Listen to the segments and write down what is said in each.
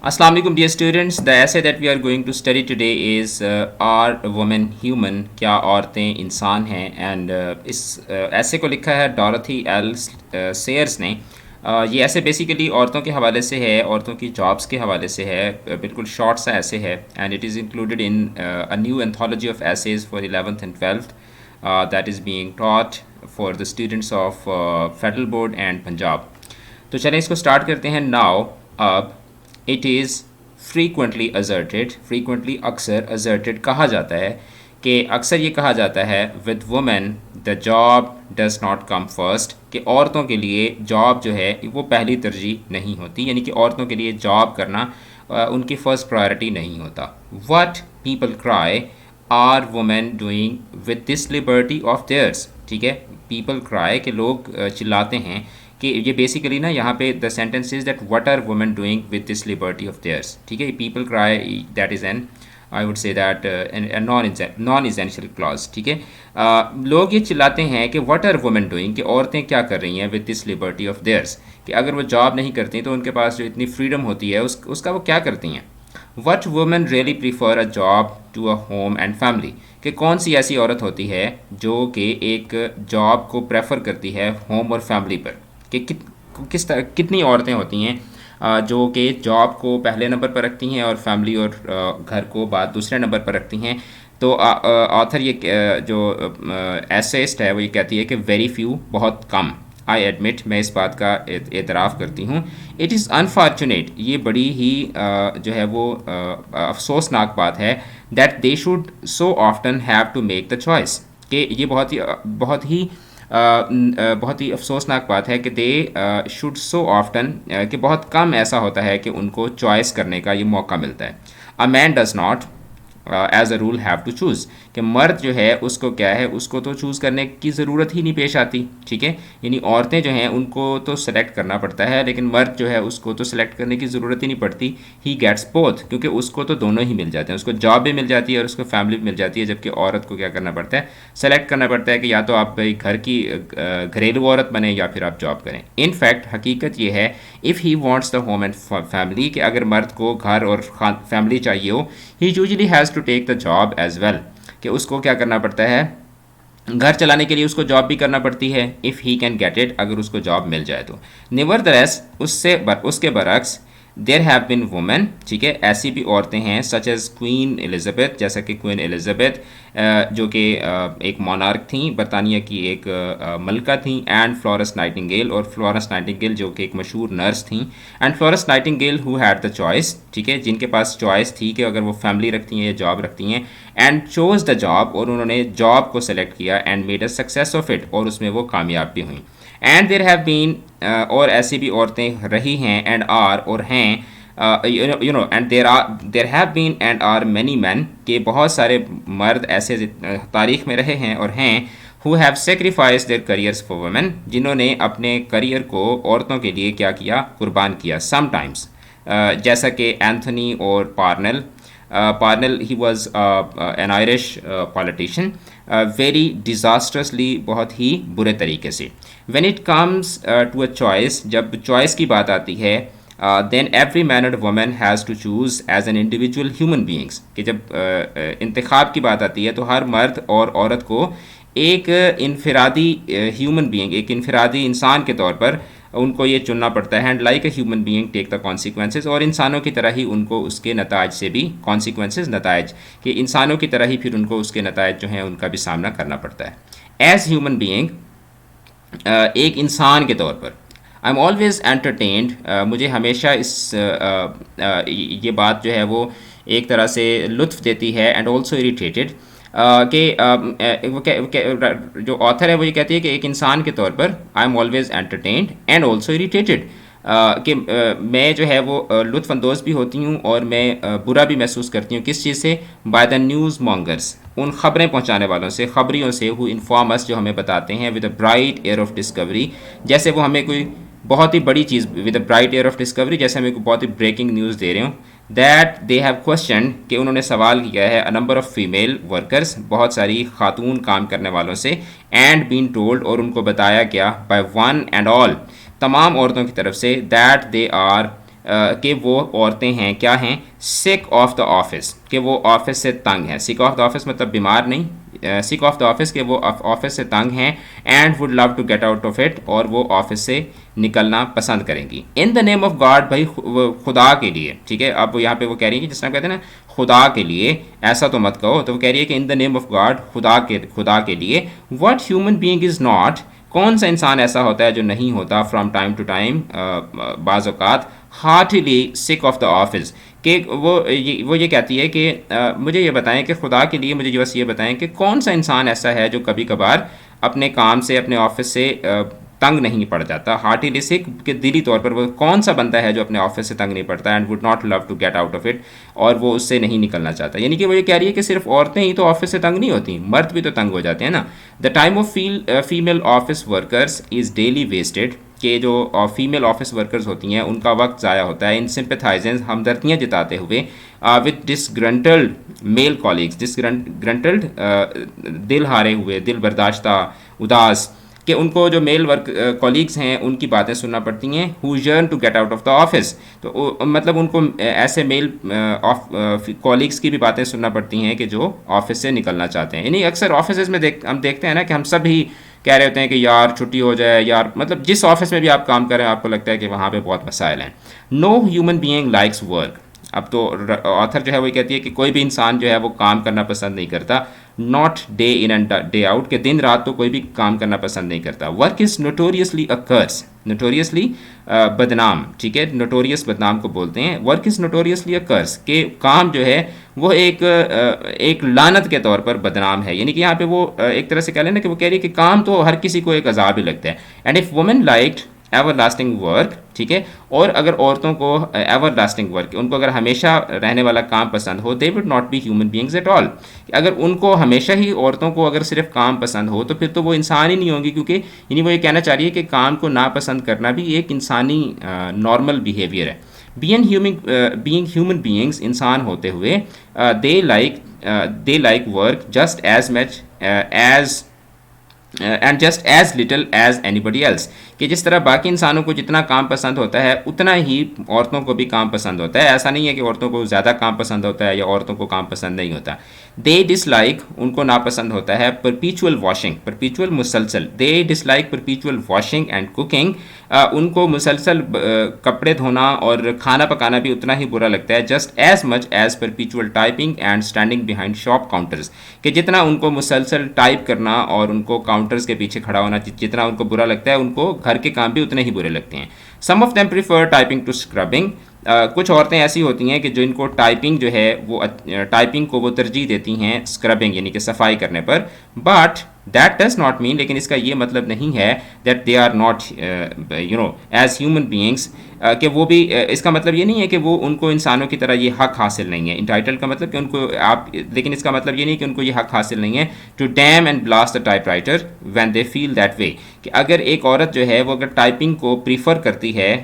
Assalamu alaikum dear students. The essay that we are going to study today is Are Women Human? क्या औरतें इंसान हैं? And इस ऐसे को लिखा है डॉरथी एल सेयर्स ने। ये ऐसे बेसिकली औरतों के हवाले से है, औरतों की जॉब्स के हवाले से है, बिल्कुल शॉर्ट सा ऐसे है and it is included in a new anthology of essays for 11th and 12th that is being taught for the students of federal board and Punjab. तो चलें इसको स्टार्ट करते हैं नाउ। अब it is frequently asserted, frequently अक्सर asserted कहा जाता है कि अक्सर ये कहा जाता है with women the job does not come first, कि औरतों के लिए जॉब जो है वो पहली तरजीह नहीं होती, यानी कि औरतों के लिए जॉब करना उनकी फ़र्स्ट प्रायोरिटी नहीं होता। What people cry are women doing with this liberty of theirs. ठीक है, पीपल क्राई के लोग चिल्लाते हैं कि ये बेसिकली ना यहाँ पे the sentence is that what are women doing with this liberty of theirs. ठीक है, people cry that is an I would say that non essential clause. ठीक है, लोग ये चिल्लाते हैं कि व्हाट आर वुमेन डूइंग, कि औरतें क्या कर रही हैं with this liberty of theirs, कि अगर वो जॉब नहीं करती तो उनके पास जो इतनी फ्रीडम होती है उसका वो क्या करती हैं। What women really prefer a job to a home and family, कि कौन सी ऐसी औरत होती है जो कि एक जॉब को प्रेफर करती है होम और फैमिली पर, कि किस तरह कितनी औरतें होती हैं जो कि जॉब को पहले नंबर पर रखती हैं और फैमिली और घर को बाद दूसरे नंबर पर रखती हैं। तो ऑथर ये जो एसेइस्ट है वो ये कहती है कि वेरी फ्यू, बहुत कम। आई एडमिट, मैं इस बात का एतराफ़ करती हूँ। इट इज़ अनफॉर्चुनेट, ये बड़ी ही जो है वो अफसोसनाक बात है, that they should so often have to make the choice, कि ये बहुत ही अफसोसनाक बात है कि दे शुड सो ऑफ्टन, कि बहुत कम ऐसा होता है कि उनको चॉइस करने का ये मौका मिलता है। A man does not as a rule have to choose, कि मर्द जो है उसको क्या है, उसको तो चूज़ करने की ज़रूरत ही नहीं पेश आती। ठीक है, यानी औरतें जो हैं उनको तो सेलेक्ट करना पड़ता है, लेकिन मर्द जो है उसको तो सेलेक्ट करने की ज़रूरत ही नहीं पड़ती। ही गेट्स बोथ, क्योंकि उसको तो दोनों ही मिल जाते हैं, उसको जॉब भी मिल जाती है और उसको फैमिली भी मिल जाती है। जबकि औरत को क्या करना पड़ता है, सेलेक्ट करना पड़ता है कि या तो आप भाई घर की घरेलू औरत बने या फिर आप जॉब करें। इनफैक्ट हकीकत ये है, if he wants the home and family, कि अगर मर्द को घर और फैमिली चाहिए हो, he usually has to take the job as well, कि उसको क्या करना पड़ता है, घर चलाने के लिए उसको जॉब भी करना पड़ती है। If he can get it, अगर उसको जॉब मिल जाए तो। नेवर द रेस्ट, उसके बरक्स, देर हैव बिन वुमेन, ठीक है, ऐसी भी औरतें हैं सच एज़ क्वीन एलिज़ाबेथ, जैसा कि क्वीन एलिज़ाबेथ जो कि एक मोनार्क थी, बरतानिया की एक मलका थी, एंड फ्लोरेंस नाइटिंगेल, और फ्लोरेंस नाइटिंगेल जो कि एक मशहूर नर्स थी, and Florence Nightingale who had the choice, ठीक है, जिनके पास चॉइस थी कि अगर वो फैमिली रखती हैं या जॉब रखती हैं, एंड चोज़ द जॉब, और उन्होंने जॉब को सेलेक्ट किया, and made a success of it, और उसमें वो कामयाब भी हुई। एंड देर हैव बीन, और ऐसी भी औरतें रही हैं, एंड आर, और हैं, and there have been and are many men, के बहुत सारे मर्द ऐसे तारीख में रहे हैं और हैं, who have sacrifice their careers for women, जिन्होंने अपने करियर को औरतों के लिए क्या किया, कुर्बान किया। समटाइम्स, जैसा कि एंथनी और Parnell, Parnell he was an Irish politician, very disastrously, बहुत ही बुरे तरीके से। When it comes to a choice, जब चॉइस की बात आती है, then every man and women has to choose as an individual human beings, कि जब इंतखाब की बात आती है तो हर मर्द और औरत को एक इनफरादी ह्यूमन बीइंग, एक इनफरादी इंसान के तौर पर उनको ये चुनना पड़ता है, and like a human being take the consequences, और इंसानों की तरह ही उनको उसके नताज से भी, कॉन्सिक्वेंसेज नताज, कि इंसानों की तरह ही फिर उनको उसके नताज जो हैं उनका भी सामना करना पड़ता है। एज ह्यूमन बीइंग, एक इंसान के तौर पर, आई एम ऑलवेज एंटरटेन्ड, मुझे हमेशा ये बात जो है वो एक तरह से लुत्फ़ देती है, एंड ऑल्सो इरीटेटेड, कि जो ऑथर है वो ये कहती है कि एक इंसान के तौर पर I am always entertained and also irritated, कि मैं जो है वो लुत्फ़अंदोज़ भी होती हूँ और मैं बुरा भी महसूस करती हूँ, किस चीज़ से, बाय द न्यूज़ मॉन्गर्स, उन ख़बरें पहुँचाने वालों से, ख़बरियों से, हु इन्फॉर्म अस, जो हमें बताते हैं with a bright air of discovery, जैसे वो हमें कोई बहुत ही बड़ी चीज़, with a bright air of discovery, जैसे हमें कोई बहुत ही ब्रेकिंग न्यूज़ दे रहे हो। दैट दे हैव क्वेश्चन, कि उन्होंने सवाल किया है, a number of female workers, बहुत सारी खातून काम करने वालों से, एंड बीन टोल्ड, और उनको बताया गया, बाय वन एंड ऑल, तमाम औरतों की तरफ से, दैट दे आर कि वो औरतें हैं क्या हैं, सिक ऑफ द ऑफिस, कि वो ऑफिस से तंग हैं। सिक ऑफ द ऑफिस मतलब बीमार नहीं, सिक ऑफ द ऑफिस के वो ऑफिस से तंग हैं, and would love to get out of it, और वो ऑफिस से निकलना पसंद करेंगी। In the name of God, भाई खुदा के लिए, ठीक है। अब यहाँ पे वो कह रही है कि जिस तरह कहते हैं ना खुदा के लिए, ऐसा तो मत कहो, तो वो कह रही है कि इन द नेम ऑफ गॉड, खुदा के लिए, what human being is not, कौन सा इंसान ऐसा होता है जो नहीं होता, फ्रॉम टाइम टू टाइम, बाज़ औक़ात, heartily sick of the office, कि वो ये कहती है कि मुझे ये बताएं कि खुदा के लिए मुझे बस ये बताएं कि कौन सा इंसान ऐसा है जो कभी कभार अपने काम से, अपने ऑफिस से तंग नहीं पड़ जाता। हार्टली सिक के दिली तौर पर वो कौन सा बंदा है जो अपने ऑफिस से तंग नहीं पड़ता, and would not love to get out of it, और वो उससे नहीं निकलना चाहता। यानी कि वो ये कह रही है कि सिर्फ औरतें ही तो ऑफिस से तंग नहीं होती, मर्द भी तो तंग हो जाते हैं ना। The time of female office workers is daily wasted, कि जो फीमेल ऑफिस वर्कर्स होती हैं उनका वक्त ज़ाया होता है, इन सिंपथाइजेंस, हमदर्दियाँ जताते हुए, with disgruntled male colleagues, disgruntled दिल हारे हुए, दिल बर्दाश्ता, उदास, कि उनको जो मेल वर्क कॉलीग्स हैं उनकी बातें सुनना पड़ती हैं, who yearn to get out of the office, तो मतलब उनको ऐसे मेल कॉलीग्स की भी बातें सुनना पड़ती हैं कि जो ऑफिस से निकलना चाहते हैं। यानी अक्सर ऑफिस में हम देखते हैं ना कि हम सब ही कह रहे होते हैं कि यार छुट्टी हो जाए यार, मतलब जिस ऑफिस में भी आप काम कर रहे हैं आपको लगता है कि वहाँ पे बहुत मसाइल हैं। No human being likes work, अब तो ऑथर जो है वो कहती है कि कोई भी इंसान जो है वो काम करना पसंद नहीं करता, not day in and day out, के दिन रात तो कोई भी काम करना पसंद नहीं करता। Work is notoriously a curse, notoriously बदनाम, ठीक है, नोटोरियस बदनाम को बोलते हैं। Work is notoriously a curse, के काम जो है वो एक लानत के तौर पर बदनाम है। यानी कि यहाँ पे वो एक तरह से कह लेना कि वो कह रही है कि काम तो हर किसी को एक अजाब ही लगता है। And if women liked ever lasting work, ठीक है, और अगर औरतों को एवर लास्टिंग वर्क, उनको अगर हमेशा रहने वाला काम पसंद हो, they would not be human beings at all, अगर उनको हमेशा ही औरतों को अगर सिर्फ काम पसंद हो तो फिर तो वो इंसान ही नहीं होंगी, क्योंकि यानी वो ये कहना चाह रही है कि काम को नापसंद करना भी एक इंसानी नॉर्मल बिहेवियर है। बीइंग ह्यूमन बीइंग्स, इंसान होते हुए, they like work just as much as and just as little as anybody else, कि जिस तरह बाकी इंसानों को जितना काम पसंद होता है उतना ही औरतों को भी काम पसंद होता है। ऐसा नहीं है कि औरतों को ज़्यादा काम पसंद होता है या औरतों को काम पसंद नहीं होता। दे डिसलाइक, उनको नापसंद होता है, परपीचुअल वॉशिंग, परपीचुअल मुसलसल, they dislike perpetual washing and cooking, उनको मुसलसल कपड़े धोना और खाना पकाना भी उतना ही बुरा लगता है, just as much as perpetual typing and standing behind shop counters, कि जितना उनको मुसलसल टाइप करना और उनको काउंटर्स के पीछे खड़ा होना जितना उनको बुरा लगता है, उनको घर के काम भी उतने ही बुरे लगते हैं। Some of them prefer typing to scrubbing, कुछ औरतें ऐसी होती हैं कि जो इनको टाइपिंग जो है वो टाइपिंग को वो तरजीह देती हैं स्क्रबिंग यानी कि सफाई करने पर। But that does not mean, लेकिन इसका ये मतलब नहीं है that they are not as human beings, कि वो भी इसका मतलब ये नहीं है कि वो उनको इंसानों की तरह ये हक हासिल नहीं है। इंटाइटल का मतलब कि उनको आप, लेकिन इसका मतलब ये नहीं कि उनको ये हक हासिल नहीं है to damn and blast the typewriter when they feel that way, कि अगर एक औरत जो है वो अगर टाइपिंग को प्रीफर करती है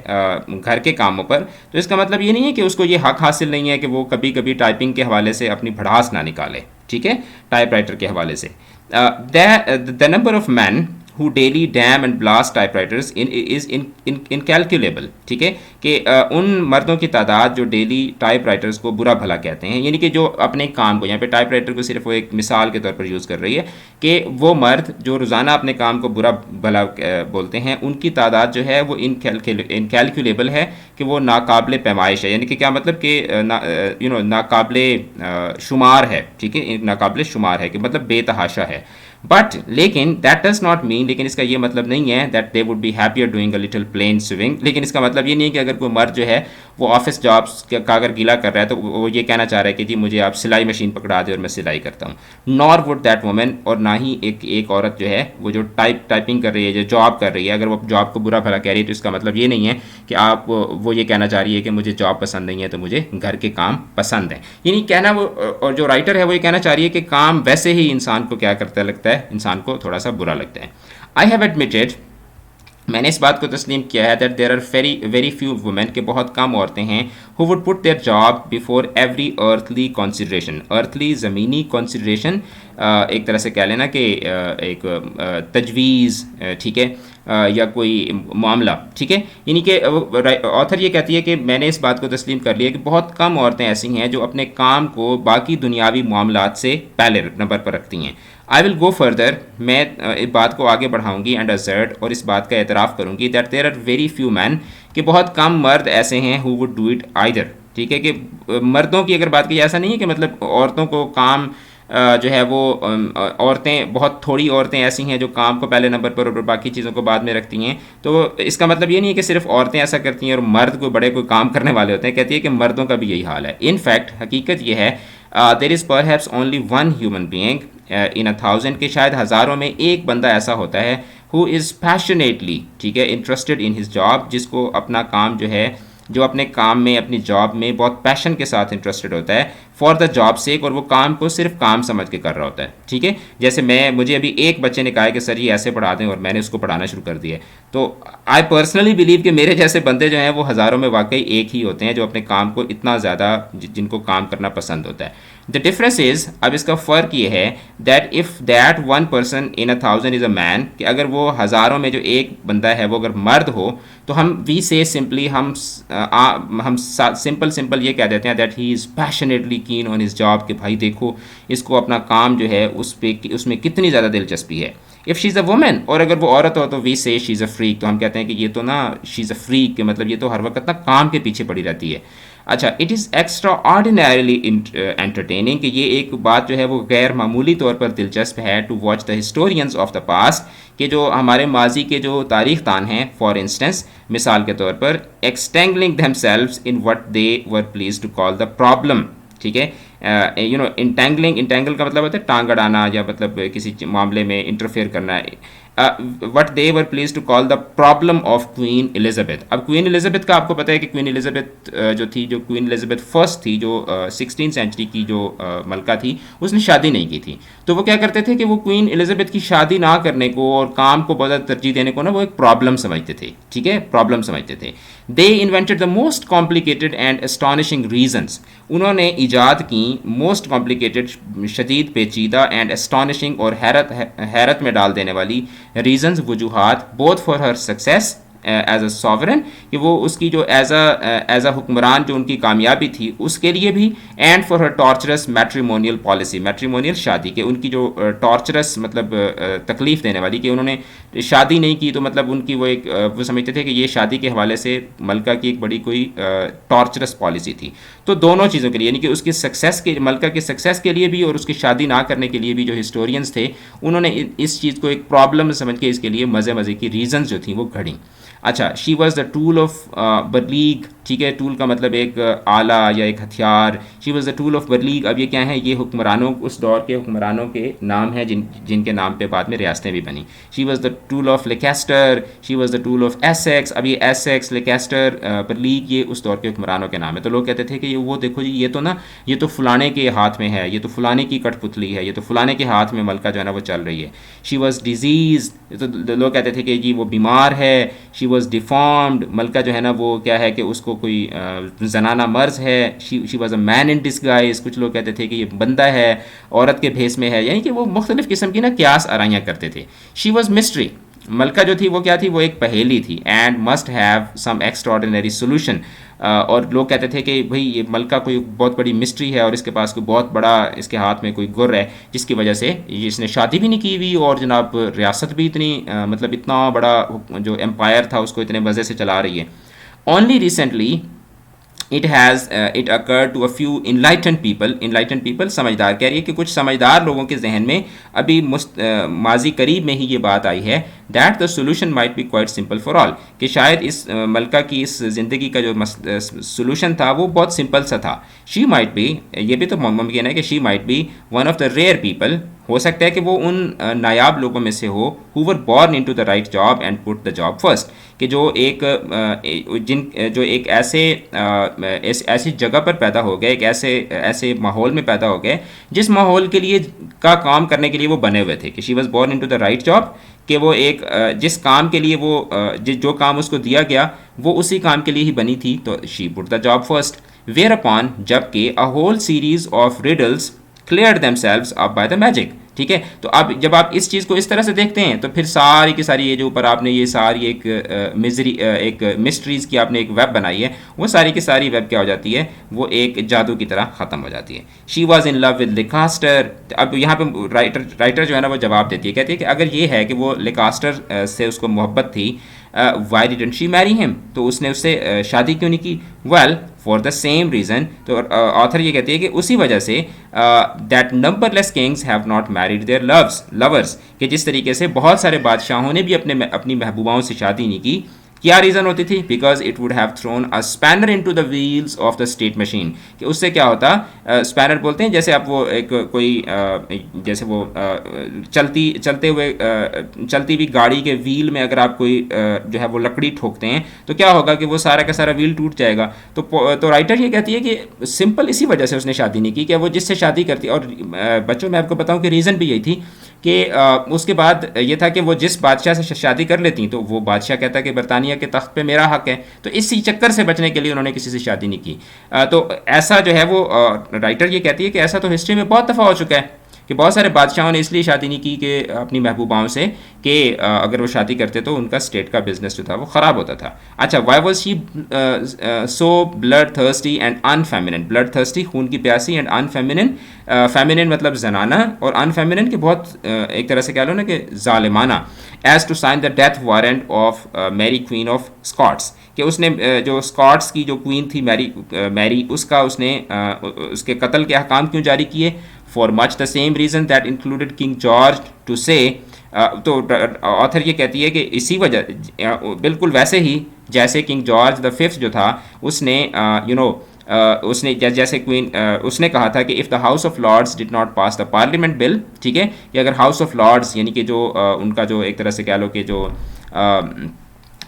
घर के कामों पर, तो इसका मतलब ये नहीं है कि उसको ये हक हासिल नहीं है कि वो कभी कभी टाइपिंग के हवाले से अपनी भड़ास ना निकाले, ठीक है, टाइप राइटर के हवाले से। The number of men who daily damn and blast typewriters is incalculable, ठीक है, कि उन मर्दों की तादाद जो डेली टाइपराइटर्स को बुरा भला कहते हैं, यानी कि जो अपने काम को, यहाँ पे टाइपराइटर को सिर्फ वो एक मिसाल के तौर पर यूज़ कर रही है, कि वो मर्द जो रोज़ाना अपने काम को बुरा भला बोलते हैं, उनकी तादाद जो है वो इनकैलकुलेबल है, कि वो नाकाबिले पैमाइश है। यानी कि क्या मतलब कि नाकाबिले शुमार है, ठीक है, नाकाबिले शुमार है, कि मतलब बेतहाशा है। बट लेकिन दैट डज नॉट मीन, लेकिन इसका ये मतलब नहीं है that they would be happier doing a little plain sewing, लेकिन इसका मतलब ये नहीं है कि अगर कोई मर्द जो है वो ऑफिस जॉब्स का अगर गीला कर रहा है तो वो ये कहना चाह रहा है कि जी मुझे आप सिलाई मशीन पकड़ा दे और मैं सिलाई करता हूँ। नॉर वुड दैट वुमेन, और ना ही एक औरत जो है वो जो टाइपिंग कर रही है, जो जॉब कर रही है, अगर वो जॉब को बुरा भला कह रही है तो इसका मतलब ये नहीं है कि आप वो ये कहना चाह रही है कि मुझे जॉब पसंद नहीं है तो मुझे घर के काम पसंद है। यानी कहना वो, और जो राइटर है वो ये कहना चाह रही है कि काम वैसे ही इंसान को क्या करता लगता है, इंसान को थोड़ा सा बुरा लगता है। आई हैव एडमिटेड, मैंने इस बात को तस्लीम किया है that there are very few women, के बहुत कम औरतें हैं, who would put their job before every earthly consideration, earthly ज़मीनी कंसिडरेशन एक तरह से कह लेना कि एक तजवीज़, ठीक है, या कोई मामला, ठीक है। यानी कि ऑथर ये कहती है कि मैंने इस बात को तस्लीम कर लिया कि बहुत कम औरतें ऐसी हैं जो अपने काम को बाकी दुनियावी मामलात से पहले नंबर पर रखती हैं। आई विल गो फर्दर, मैं इस बात को आगे बढ़ाऊंगी एंड असर्ट, और इस बात का एतराफ़ करूंगी that there are very few men, कि बहुत कम मर्द ऐसे हैं who would do it either, ठीक है। कि मर्दों की अगर बात की, ऐसा नहीं है कि मतलब औरतों को काम जो है वो औरतें, बहुत थोड़ी औरतें ऐसी हैं जो काम को पहले नंबर पर और बाकी चीज़ों को बाद में रखती हैं। तो इसका मतलब ये नहीं है कि सिर्फ औरतें ऐसा करती हैं और मर्द कोई बड़े कोई काम करने वाले होते हैं। कहती है कि मर्दों का भी यही हाल है। इन फैक्ट हकीकत ये है, there is perhaps only one human being in 1000, के शायद हज़ारों में एक बंदा ऐसा होता है हु इज़ पैशनेटली, ठीक है, इंटरेस्टेड इन हिज जॉब, जिसको अपना काम जो है, जो अपने काम में, अपनी जॉब में बहुत पैशन के साथ इंटरेस्टेड होता है फॉर द जॉब सेक, और वो काम को सिर्फ काम समझ के कर रहा होता है, ठीक है। जैसे मुझे अभी एक बच्चे ने कहा है कि सर ये ऐसे पढ़ा दें, और मैंने उसको पढ़ाना शुरू कर दिया है। तो आई पर्सनली बिलीव कि मेरे जैसे बंदे जो हैं वो हज़ारों में वाकई एक ही होते हैं जो अपने काम को इतना ज़्यादा, जिनको काम करना पसंद होता है। द डिफरेंस इज़, अब इसका फ़र्क ये है that if that one person in 1000 is a man, कि अगर वो हज़ारों में जो एक बंदा है वो अगर मर्द हो, तो हम वी से सिंपली हम सिंपल ये कह देते हैं that he is passionately keen on his job, कि भाई देखो इसको अपना काम जो है उसमें कितनी ज़्यादा दिलचस्पी है। If she is a women, और अगर वो औरत हो तो वी से शी इज़ अ फ्रीक, तो हम कहते हैं कि ये तो ना शी इज़ अ फ्रीक, के मतलब ये तो हर वक्त ना काम के पीछे पड़ी रहती है। अच्छा, it is extra ordinarily entertaining, कि ये एक बात जो है वो गैर मामूली तौर पर दिलचस्प है, to watch the historians of the past, कि जो हमारे माजी के जो तारीख दान हैं, फॉर इंस्टेंस, मिसाल के तौर पर, entangling themselves in what they were please to call the problem, ठीक है। इंटेंगल का मतलब होता है टांग अड़ाना, या मतलब किसी मामले में इंटरफेयर करना। What they were please to call the problem of Queen Elizabeth. अब क्वीन एलिजाबेथ का आपको पता है कि क्वीन एलिजाबेथ जो क्वीन एलिजाबेथ फर्स्ट थी, जो 16th सेंचुरी की जो मलका थी, उसने शादी नहीं की थी। तो वो क्या करते थे कि वो क्वीन एलिजाबेथ की शादी ना करने को और काम को बहुत ज़्यादा तरजीह देने को ना वो एक प्रॉब्लम समझते थे, ठीक है, प्रॉब्लम समझते थे। They invented the most complicated and astonishing reasons, उन्होंने ईजाद की मोस्ट कॉम्प्लिकेटेड, शदीद पेचीदा, एंड एस्टॉनिशिंग, और हैरत में डाल देने वाली रीजन्स, वजूहात, both for her success as a sovereign, कि वो उसकी जो एज अ हुक्मरान जो उनकी कामयाबी थी उसके लिए भी, and for her torturers matrimonial policy, matrimonial शादी के, उनकी जो टॉर्चरस मतलब तकलीफ़ देने वाली, कि उन्होंने शादी नहीं की तो मतलब उनकी वो एक वो समझते थे कि ये शादी के हवाले से मलका की एक बड़ी कोई टॉर्चरस पॉलिसी थी। तो दोनों चीज़ों के लिए, यानी कि उसकी सक्सेस के, मलका की सक्सेस के लिए भी और उसकी शादी ना करने के लिए भी, जो हिस्टोरियंस थे उन्होंने इस चीज़ को एक प्रॉब्लम समझ के इसके लिए मज़े की रीजन्स जो थी वो घड़ी। अच्छा, she was the tool of Burghley, ठीक है, टूल का मतलब एक आला या एक हथियार। She was the tool of Burghley, अब ये क्या है, ये हुक्मरानों, उस दौर के हुक्मरानों के नाम हैं जिनके नाम पे बाद में रियासतें भी बनी। She was the tool of lacklustre, she was the tool of Essex. अब ये एसेक्स, लेकेस्टर, बरलीग, ये उस दौर के हुक्मरानों के नाम है। तो लोग कहते थे कि ये वो देखो जी, ये तो ना, ये तो फलाने के हाथ में है, ये तो फलाने की कठपुतली है, ये तो फलाने के हाथ में मलका जो है ना वो चल रही है। शी वॉज डिजीज, तो लोग कहते थे कि जी वो बीमार है। शी वॉज डिफॉर्म्ड, मलका जो है ना वो क्या है कि उसको कोई जनाना मर्ज है। She was a man in disguise, कुछ लोग कहते थे कि ये बंदा है, औरत के भेस में है, यानी कि वो मुख्तलिफ किस्म की ना क्यास आराइयाँ करते थे। शी वॉज मिस्ट्री, मलका जो थी वो क्या थी, वो एक पहेली थी, and must have some extraordinary solution. और लोग कहते थे कि भाई ये मलका कोई बहुत बड़ी मिस्ट्री है और इसके पास कोई बहुत बड़ा, इसके हाथ में कोई गुर है, जिसकी वजह से इसने शादी भी नहीं की हुई और जनाब रियासत भी इतनी मतलब इतना बड़ा जो एम्पायर था उसको इतने मज़े से चला रही है। Only recently it occurred to a few enlightened people, समझदार कह रही है कि कुछ समझदार लोगों के जहन में अभी माजी करीब में ही ये बात आई है, that the solution might be quite simple for all, कि शायद इस मलका की इस ज़िंदगी का जो सोल्यूशन था वो बहुत सिंपल सा था। she might be, ये भी तो मुमकिन है कि she might be one of the rare people, हो सकता है कि वो उन नायाब लोगों में से हो, who were born into the right job and put the job first, कि जो एक ऐसी जगह पर पैदा हो गए, एक ऐसे माहौल में पैदा हो गए जिस माहौल के लिए का काम करने के लिए वो बने हुए थे, कि she was born into the right job, कि वो एक जिस काम के लिए वो जो काम उसको दिया गया वो उसी काम के लिए ही बनी थी, तो she put the job first. Whereupon, जबकि a whole series of riddles cleared themselves up by the magic, ठीक है। तो अब जब आप इस चीज़ को इस तरह से देखते हैं तो फिर सारी की सारी ये जो ऊपर आपने ये सारी एक एक मिस्ट्रीज़ की आपने एक वेब बनाई है, वो सारी की सारी वेब क्या हो जाती है, वो एक जादू की तरह ख़त्म हो जाती है। She was in love with Leicester. अब यहाँ पे राइटर जो है ना वो जवाब देती है, कहती है कि अगर ये है कि वो लिकास्टर से उसको मोहब्बत थी, why didn't she marry him, तो उसने उससे शादी क्यों नहीं की? Well for the same reason. तो ऑथर ये कहती है कि उसी वजह से that numberless kings have not married their lovers, कि जिस तरीके से बहुत सारे बादशाहों ने भी अपनी महबूबाओं से शादी नहीं की। क्या रीज़न होती थी? Because it would have thrown a spanner into the wheels of the state machine, कि उससे क्या होता, स्पैनर बोलते हैं जैसे आप वो एक कोई जैसे वो चलते हुए चलती हुई गाड़ी के व्हील में अगर आप कोई जो है वो लकड़ी ठोकते हैं तो क्या होगा कि वो सारा का सारा व्हील टूट जाएगा। तो राइटर ये कहती है कि सिंपल इसी वजह से उसने शादी नहीं की कि वो जिससे शादी करती, और बच्चों मैं आपको बताऊं कि रीज़न भी यही थी कि उसके बाद ये था कि वो जिस बादशाह से शादी कर लेती तो वो बादशाह कहता कि बरतानिया के तख्त पे मेरा हक है, तो इसी चक्कर से बचने के लिए उन्होंने किसी से शादी नहीं की। तो ऐसा जो है वो राइटर ये कहती है कि ऐसा तो हिस्ट्री में बहुत दफ़ा हो चुका है कि बहुत सारे बादशाहों ने इसलिए शादी नहीं की कि अपनी महबूबाओं से कि अगर वो शादी करते तो उनका स्टेट का बिजनेस जो था वो ख़राब होता था। अच्छा, why was she so blood thirsty and unfeminine? Blood thirsty, खून की प्यासी, एंड अनफेमिनिन, फेमिनिन मतलब जनाना, और अनफेमिनिन के बहुत एक तरह से कह लो ना कि जालिमाना, as to sign the death warrant of Mary Queen of Scots, कि उसने जो स्कॉट्स की जो क्वीन थी मैरी उसका उसने उसके कत्ल के अहकाम क्यों जारी किए? For much the same reason that included King George to say. तो ऑथर ये कहती है कि इसी वजह बिल्कुल वैसे ही जैसे किंग जॉर्ज द फिफ्थ जो था उसने उसने जैसे क्वीन उसने कहा था कि if the House of Lords did not pass the Parliament bill, ठीक है, कि अगर हाउस ऑफ लॉर्ड्स यानी कि जो उनका जो एक तरह से कह लो कि जो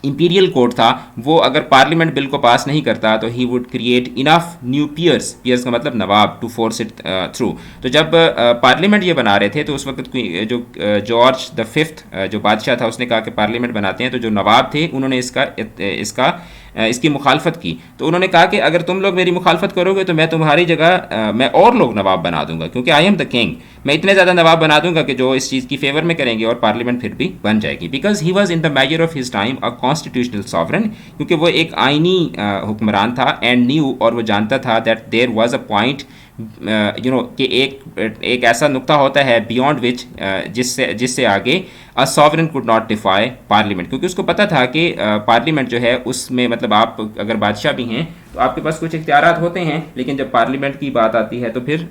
इंपीरियल कोर्ट था वो अगर पार्लियामेंट बिल को पास नहीं करता तो he would create enough new peers का मतलब नवाब, टू फोर्स इट थ्रू। तो जब पार्लियामेंट ये बना रहे थे तो उस वक्त जो जॉर्ज द फिफ्थ जो बादशाह था उसने कहा कि पार्लियामेंट बनाते हैं, तो जो नवाब थे उन्होंने इसकी मुखालफत की। तो उन्होंने कहा कि अगर तुम लोग मेरी मुखालफत करोगे तो मैं तुम्हारी जगह मैं और लोग नवाब बना दूंगा, क्योंकि आई एम द किंग, मैं इतने ज़्यादा नवाब बना दूंगा कि जो इस चीज़ की फेवर में करेंगे और पार्लियामेंट फिर भी बन जाएगी। Because he was in the measure of his time a constitutional sovereign, क्योंकि वो एक आइनी हुक्मरान था, एंड न्यू, और वो जानता था that there was a point कि एक ऐसा नुक्ता होता है बियॉन्ड विच जिससे आगे a sovereign could not defy parliament, क्योंकि उसको पता था कि पार्लियामेंट जो है उसमें मतलब आप अगर बादशाह भी हैं तो आपके पास कुछ इख्तियारात होते हैं, लेकिन जब पार्लियामेंट की बात आती है तो फिर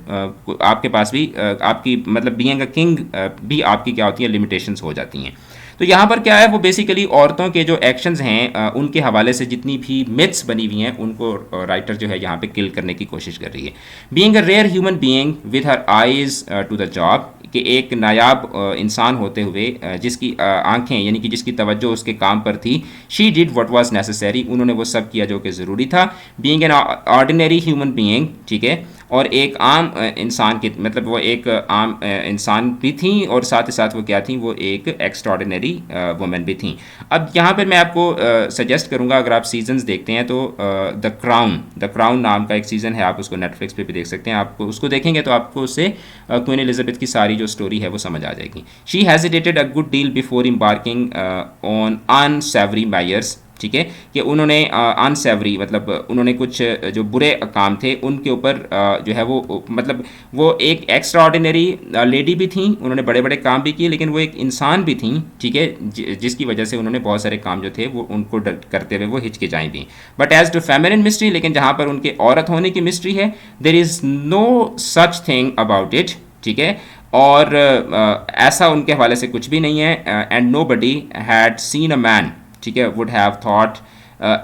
आपके पास भी आपकी मतलब बीइंग अ किंग भी आपकी क्या होती है, लिमिटेशंस हो जाती हैं। तो यहाँ पर क्या है, वो बेसिकली औरतों के जो एक्शंस हैं उनके हवाले से जितनी भी मिथ्स बनी हुई हैं उनको राइटर जो है यहाँ पे किल करने की कोशिश कर रही है। Being a rare human being with her eyes to the job, कि एक नायाब इंसान होते हुए जिसकी आंखें यानी कि जिसकी तवज्जो उसके काम पर थी, she did what was necessary, उन्होंने वो सब किया जो कि ज़रूरी था। Being an ordinary human being, ठीक है, और एक आम इंसान की मतलब वो एक आम इंसान भी थी और साथ ही साथ वो क्या थी, वो एक एक्स्ट्राऑर्डिनरी वुमेन भी थी। अब यहाँ पर मैं आपको सजेस्ट करूँगा, अगर आप सीजन्स देखते हैं तो द क्राउन नाम का एक सीज़न है, आप उसको नेटफ्लिक्स पे भी देख सकते हैं। आपको उसको देखेंगे तो आपको उससे क्वीन एलिजाबेथ की सारी जो स्टोरी है वो समझ आ जाएगी। She hesitated a good deal before embarking on unsavoury measures, ठीक है, कि उन्होंने अनसेवरी मतलब उन्होंने कुछ जो बुरे काम थे उनके ऊपर जो है वो मतलब वो एक एक्स्ट्रा ऑर्डिनरी लेडी भी थी, उन्होंने बड़े बड़े काम भी किए, लेकिन वो एक इंसान भी थी, ठीक है, जिसकी वजह से उन्होंने बहुत सारे काम जो थे वो उनको करते हुए वो हिचकिचाई भी। But as to feminine mystery, लेकिन जहाँ पर उनके औरत होने की मिस्ट्री है, there is no such thing about it, ठीक है, और ऐसा उनके हवाले से कुछ भी नहीं है। And nobody had seen a man, ठीक है, would have thought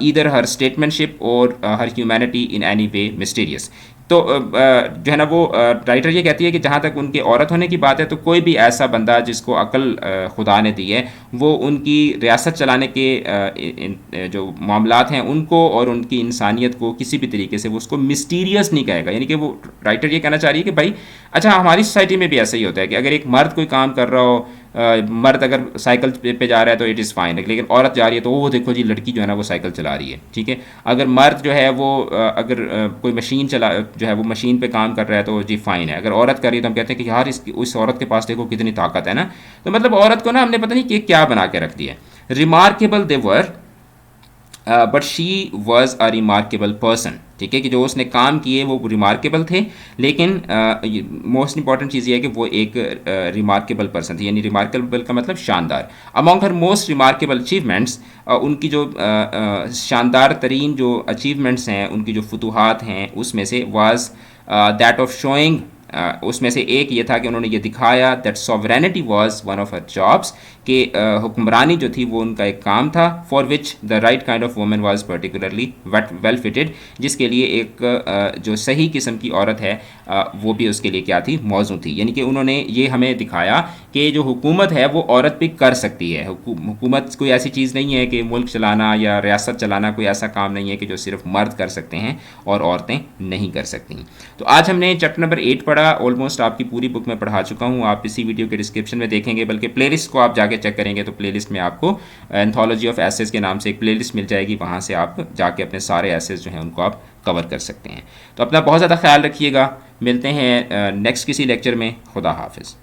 either her statesmanship और her humanity in any way mysterious. तो जो है ना वो राइटर ये कहती है कि जहाँ तक उनके औरत होने की बात है तो कोई भी ऐसा बंदा जिसको अक्ल खुदा ने दी है वो उनकी रियासत चलाने के जो मामलात हैं उनको और उनकी इंसानियत को किसी भी तरीके से वो उसको मिस्टीरियस नहीं कहेगा। यानी कि वो राइटर ये कहना चाह रही है कि भाई अच्छा, हमारी सोसाइटी में भी ऐसा ही होता है कि अगर एक मर्द कोई काम कर रहा हो मर्द अगर साइकिल पे जा रहा है तो इट इज़ फाइन, लेकिन औरत जा रही है तो वो देखो जी लड़की जो है ना वो साइकिल चला रही है, ठीक है। अगर मर्द जो है वो अगर कोई मशीन चला जो है वो मशीन पे काम कर रहा है तो जी फाइन है। अगर औरत कर रही है तो हम कहते हैं कि यार उस औरत के पास देखो कितनी ताकत है ना। तो मतलब औरत को ना हमने पता नहीं कि क्या बना के रख दिया है। Remarkable they were, but she was a remarkable person, ठीक है, कि जो उसने काम किए वो रिमार्केबल थे, लेकिन मोस्ट इंपॉर्टेंट चीज़ ये है कि वो एक रिमार्केबल पर्सन थी, यानी रिमार्केबल का मतलब शानदार। अमॉन्ग हर मोस्ट रिमार्केबल अचीवमेंट्स, उनकी जो शानदार तरीन जो अचीवमेंट्स हैं, उनकी जो फतूहात हैं, उसमें से वाज दैट ऑफ शोइंग, उसमें से एक ये था कि उन्होंने ये दिखाया that sovereignty was one of her jobs, कि हुक्मरानी जो थी वो उनका एक काम था, for which the right kind of woman was particularly well fitted, जिसके लिए एक जो सही किस्म की औरत है वो भी उसके लिए क्या थी, मौजू थी। यानी कि उन्होंने ये हमें दिखाया कि जो हुकूमत है वो औरत भी कर सकती है। हुकूमत कोई ऐसी चीज़ नहीं है कि मुल्क चलाना या रियासत चलाना कोई ऐसा काम नहीं है कि जो सिर्फ मर्द कर सकते हैं और औरतें नहीं कर सकती। तो आज हमने चैप्टर नंबर 8 पढ़ा, ऑलमोस्ट आपकी पूरी बुक में पढ़ा चुका हूँ, आप इसी वीडियो के डिस्क्रिप्शन में देखेंगे, बल्कि प्लेलिस्ट को आप जाके चेक करेंगे तो प्लेलिस्ट में आपको एंथोलॉजी ऑफ एसेस के नाम से एक प्लेलिस्ट मिल जाएगी, वहाँ से आप जाके अपने सारे एसेस जो हैं उनको आप कवर कर सकते हैं। तो अपना बहुत ज़्यादा ख्याल रखिएगा, मिलते हैं नेक्स्ट किसी लेक्चर में। खुदा हाफिज़।